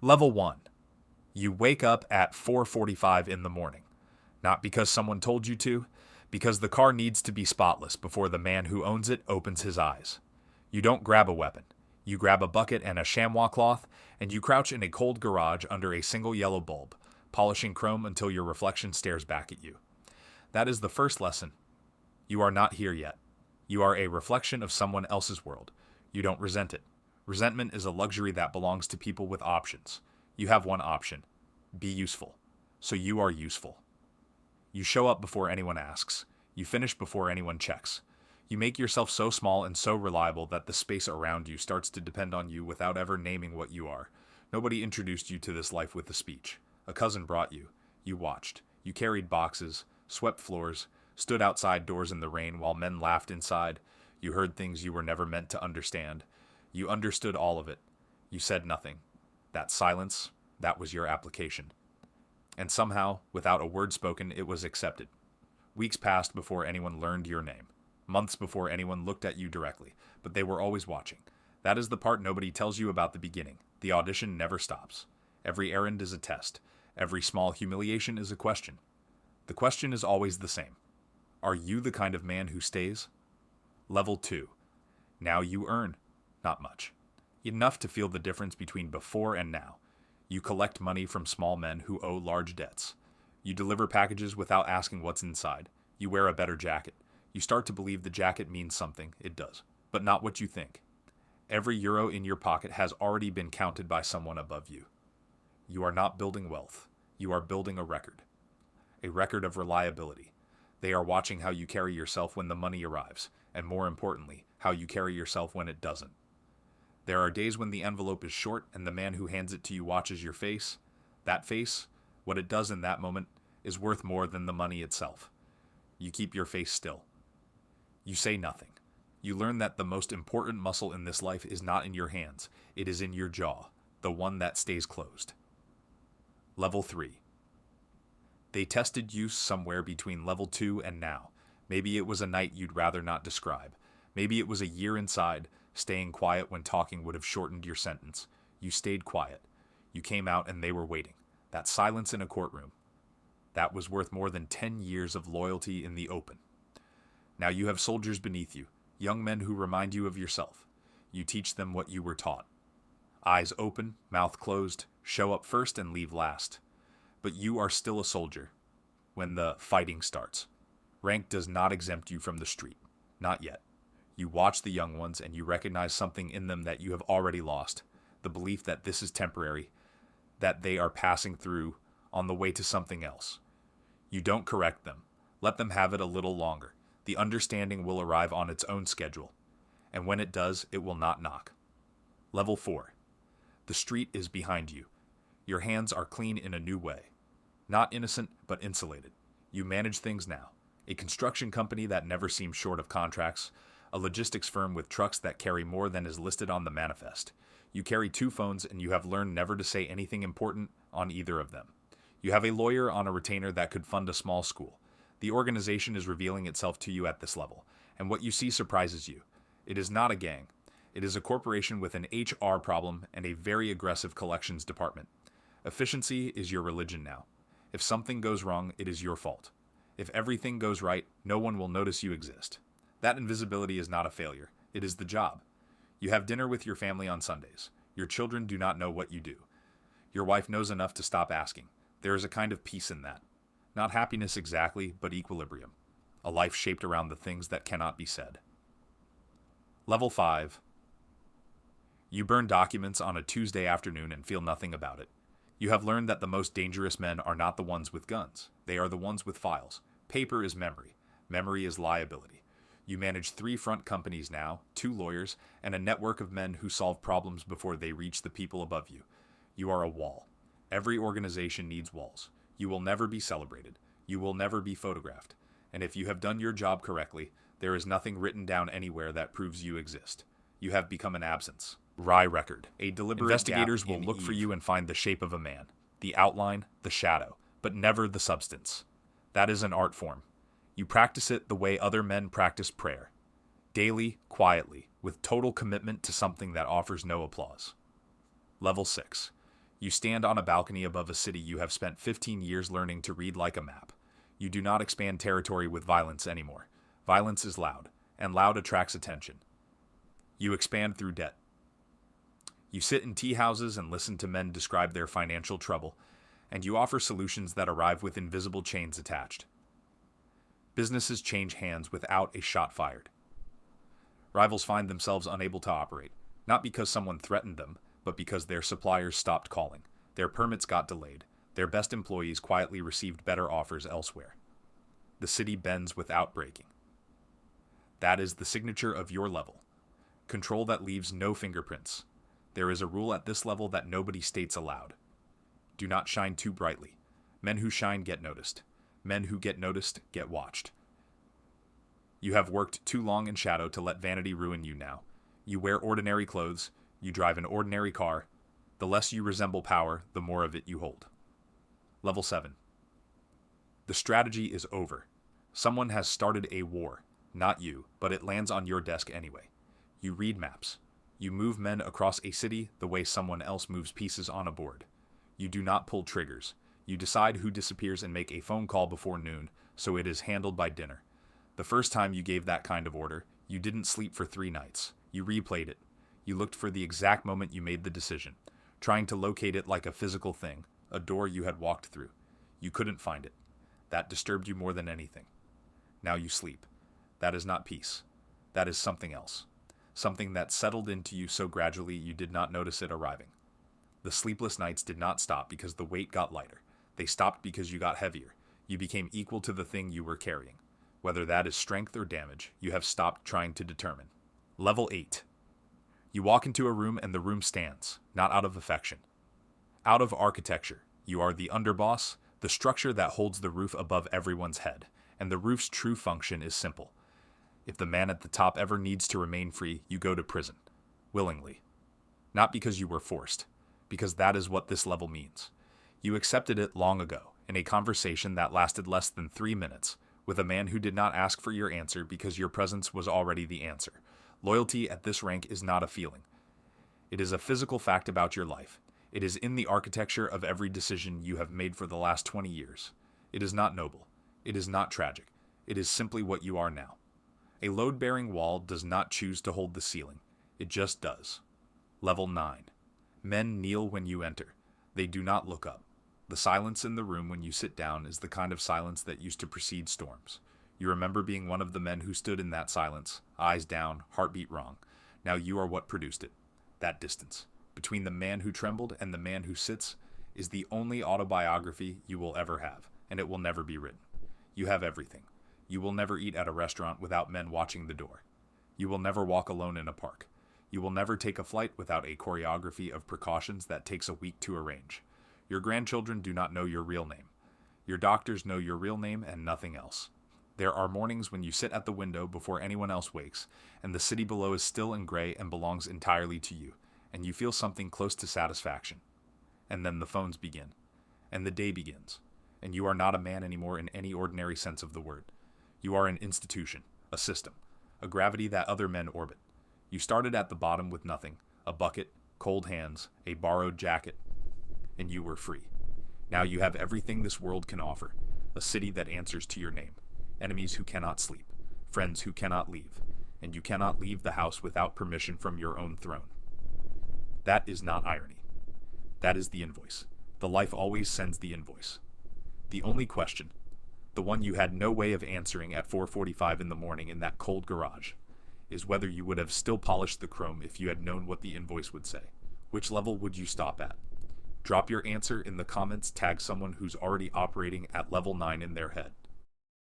Level 1. You wake up at 4:45 in the morning. Not because someone told you to, because the car needs to be spotless before the man who owns it opens his eyes. You don't grab a weapon. You grab a bucket and a chamois cloth, and you crouch in a cold garage under a single yellow bulb, polishing chrome until your reflection stares back at you. That is the first lesson. You are not here yet. You are a reflection of someone else's world. You don't resent it. Resentment is a luxury that belongs to people with options. You have one option: be useful. So you are useful. You show up before anyone asks. You finish before anyone checks. You make yourself so small and so reliable that the space around you starts to depend on you without ever naming what you are. Nobody introduced you to this life with a speech. A cousin brought you. You watched. You carried boxes, swept floors, stood outside doors in the rain while men laughed inside. You heard things you were never meant to understand. You understood all of it. You said nothing. That silence, that was your application. And somehow, without a word spoken, it was accepted. Weeks passed before anyone learned your name. Months before anyone looked at you directly, but they were always watching. That is the part nobody tells you about the beginning. The audition never stops. Every errand is a test. Every small humiliation is a question. The question is always the same. Are you the kind of man who stays? Level 2. Now you earn. Not much. Enough to feel the difference between before and now. You collect money from small men who owe large debts. You deliver packages without asking what's inside. You wear a better jacket. You start to believe the jacket means something. It does, but not what you think. Every euro in your pocket has already been counted by someone above you. You are not building wealth. You are building a record. A record of reliability. They are watching how you carry yourself when the money arrives, and more importantly, how you carry yourself when it doesn't. There are days when the envelope is short and the man who hands it to you watches your face. That face, what it does in that moment, is worth more than the money itself. You keep your face still. You say nothing. You learn that the most important muscle in this life is not in your hands. It is in your jaw, the one that stays closed. Level 3. They tested you somewhere between level 2 and now. Maybe it was a night you'd rather not describe. Maybe it was a year inside, staying quiet when talking would have shortened your sentence. You stayed quiet. You came out and they were waiting. That silence in a courtroom. That was worth more than 10 years of loyalty in the open. Now you have soldiers beneath you, young men who remind you of yourself. You teach them what you were taught. Eyes open, mouth closed, show up first and leave last. But you are still a soldier when the fighting starts. Rank does not exempt you from the street. Not yet. You watch the young ones and you recognize something in them that you have already lost. The belief that this is temporary, that they are passing through on the way to something else. You don't correct them. Let them have it a little longer. The understanding will arrive on its own schedule. And when it does, it will not knock. Level 4. The street is behind you. Your hands are clean in a new way. Not innocent, but insulated. You manage things now. A construction company that never seems short of contracts. A logistics firm with trucks that carry more than is listed on the manifest. You carry 2 phones and you have learned never to say anything important on either of them. You have a lawyer on a retainer that could fund a small school. The organization is revealing itself to you at this level, and what you see surprises you. It is not a gang. It is a corporation with an HR problem and a very aggressive collections department. Efficiency is your religion now. If something goes wrong, it is your fault. If everything goes right, no one will notice you exist. That invisibility is not a failure. It is the job. You have dinner with your family on Sundays. Your children do not know what you do. Your wife knows enough to stop asking. There is a kind of peace in that. Not happiness exactly, but equilibrium. A life shaped around the things that cannot be said. Level 5. You burn documents on a Tuesday afternoon and feel nothing about it. You have learned that the most dangerous men are not the ones with guns. They are the ones with files. Paper is memory. Memory is liability. You manage 3 front companies now, 2 lawyers, and a network of men who solve problems before they reach the people above you. You are a wall. Every organization needs walls. You will never be celebrated. You will never be photographed. And if you have done your job correctly, there is nothing written down anywhere that proves you exist. You have become an absence. Rye record. A deliberate Investigators will look for you and find the shape of a man, the outline, the shadow, but never the substance. That is an art form. You practice it the way other men practice prayer. Daily, quietly, with total commitment to something that offers no applause. Level 6. You stand on a balcony above a city you have spent 15 years learning to read like a map. You do not expand territory with violence anymore. Violence is loud, and loud attracts attention. You expand through debt. You sit in tea houses and listen to men describe their financial trouble, and you offer solutions that arrive with invisible chains attached. Businesses change hands without a shot fired. Rivals find themselves unable to operate, not because someone threatened them, but because their suppliers stopped calling. Their permits got delayed. Their best employees quietly received better offers elsewhere. The city bends without breaking. That is the signature of your level. Control that leaves no fingerprints. There is a rule at this level that nobody states aloud. Do not shine too brightly. Men who shine get noticed. Men who get noticed get watched. You have worked too long in shadow to let vanity ruin you now. You wear ordinary clothes. You drive an ordinary car. The less you resemble power, the more of it you hold. Level 7. The strategy is over. Someone has started a war. Not you, but it lands on your desk anyway. You read maps. You move men across a city the way someone else moves pieces on a board. You do not pull triggers. You decide who disappears and make a phone call before noon, so it is handled by dinner. The first time you gave that kind of order, you didn't sleep for 3 nights. You replayed it. You looked for the exact moment you made the decision, trying to locate it like a physical thing, a door you had walked through. You couldn't find it. That disturbed you more than anything. Now you sleep. That is not peace. That is something else. Something that settled into you so gradually you did not notice it arriving. The sleepless nights did not stop because the weight got lighter. They stopped because you got heavier. You became equal to the thing you were carrying. Whether that is strength or damage, you have stopped trying to determine. Level 8. You walk into a room and the room stands, not out of affection. Out of architecture. You are the underboss, the structure that holds the roof above everyone's head, and the roof's true function is simple. If the man at the top ever needs to remain free, you go to prison. Willingly. Not because you were forced, because that is what this level means. You accepted it long ago, in a conversation that lasted less than 3 minutes, with a man who did not ask for your answer because your presence was already the answer. Loyalty at this rank is not a feeling. It is a physical fact about your life. It is in the architecture of every decision you have made for the last 20 years. It is not noble. It is not tragic. It is simply what you are now. A load-bearing wall does not choose to hold the ceiling. It just does. Level 9. Men kneel when you enter. They do not look up. The silence in the room when you sit down is the kind of silence that used to precede storms. You remember being one of the men who stood in that silence, eyes down, heartbeat wrong. Now you are what produced it. That distance, between the man who trembled and the man who sits, is the only autobiography you will ever have, and it will never be written. You have everything. You will never eat at a restaurant without men watching the door. You will never walk alone in a park. You will never take a flight without a choreography of precautions that takes a week to arrange. Your grandchildren do not know your real name. Your doctors know your real name and nothing else. There are mornings when you sit at the window before anyone else wakes, and the city below is still and gray and belongs entirely to you, and you feel something close to satisfaction. And then the phones begin, and the day begins, and you are not a man anymore in any ordinary sense of the word. You are an institution, a system, a gravity that other men orbit. You started at the bottom with nothing, a bucket, cold hands, a borrowed jacket, and you were free. Now you have everything this world can offer, a city that answers to your name, enemies who cannot sleep, friends who cannot leave, and you cannot leave the house without permission from your own throne. That is not irony. That is the invoice. The life always sends the invoice. The only question, the one you had no way of answering at 4:45 in the morning in that cold garage, is whether you would have still polished the chrome if you had known what the invoice would say. Which level would you stop at? Drop your answer in the comments, tag someone who's already operating at level 9 in their head.